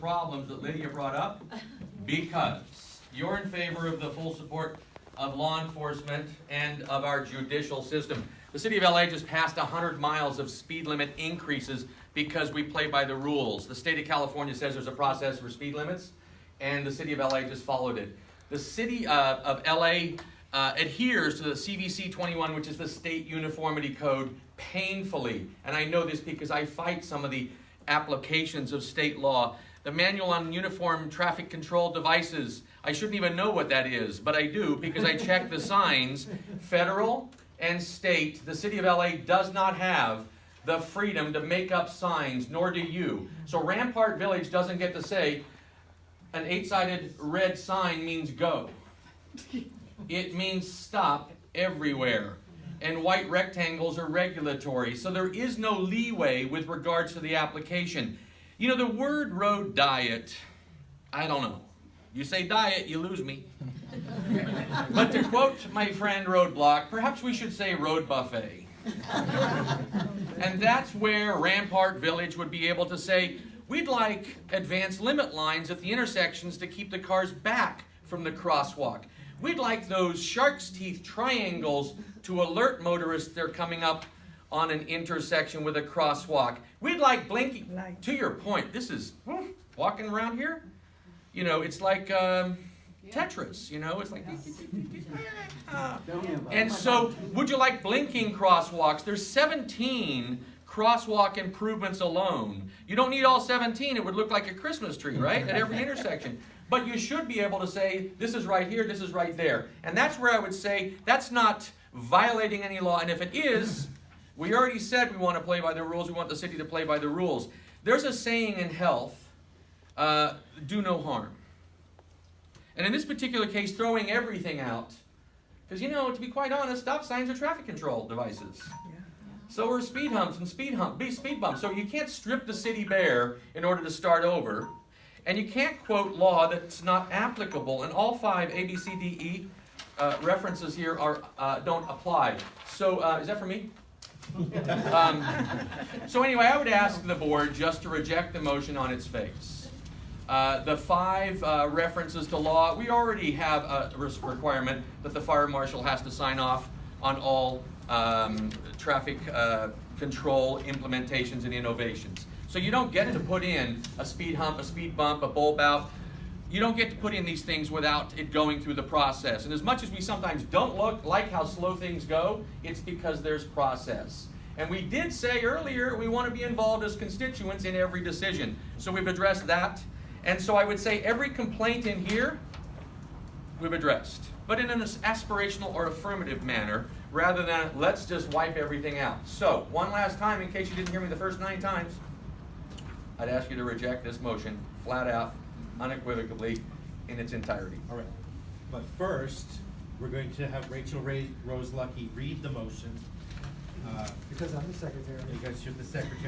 problems that Lydia brought up, because you're in favor of the full support of law enforcement and of our judicial system. The city of LA just passed 100 miles of speed limit increases because we play by the rules. The state of California says there's a process for speed limits, and the city of LA just followed it. The city of LA adheres to the CVC 21, which is the state uniformity code, painfully. And I know this because I fight some of the applications of state law. The Manual on Uniform Traffic Control Devices, I shouldn't even know what that is, but I do because I check the signs. Federal and state, the city of LA does not have the freedom to make up signs, nor do you. So Rampart Village doesn't get to say, an 8-sided red sign means go. It means stop everywhere. And white rectangles are regulatory. So there is no leeway with regards to the application. You know, the word road diet, I don't know. You say diet, you lose me. But to quote my friend Roadblock, perhaps we should say road buffet. And that's where Rampart Village would be able to say, we'd like advanced limit lines at the intersections to keep the cars back from the crosswalk. We'd like those shark's teeth triangles to alert motorists they're coming up on an intersection with a crosswalk. We'd like blinking. To your point, this is walking around here. You know, it's like Tetris. You know, it's like. And so, would you like blinking crosswalks? There's 17 crosswalk improvements alone. You don't need all 17. It would look like a Christmas tree, right? At every intersection. But you should be able to say, this is right here, this is right there. And that's where I would say, that's not violating any law. And if it is, we already said we want to play by the rules. We want the city to play by the rules. There's a saying in health, do no harm. And in this particular case, throwing everything out. Because, you know, to be quite honest, stop signs are traffic control devices. So are speed humps and speed bumps. So you can't strip the city bare in order to start over. And you can't quote law that's not applicable. And all 5 A, B, C, D, E references here are don't apply. So is that for me? So anyway, I would ask the board just to reject the motion on its face. The 5 references to law, we already have a requirement that the fire marshal has to sign off on all traffic control implementations and innovations. So you don't get to put in a speed hump, a speed bump, a bulb out. You don't get to put in these things without it going through the process. And as much as we sometimes don't like how slow things go, it's because there's process. And we did say earlier we want to be involved as constituents in every decision. So we've addressed that. And so I would say every complaint in here we've addressed, but in an aspirational or affirmative manner, rather than let's just wipe everything out. So, one last time, in case you didn't hear me the first 9 times, I'd ask you to reject this motion, flat out, unequivocally, in its entirety. All right. But first, we're going to have Rachel Rose Lucky read the motion. Because I'm the secretary. Because you're the secretary.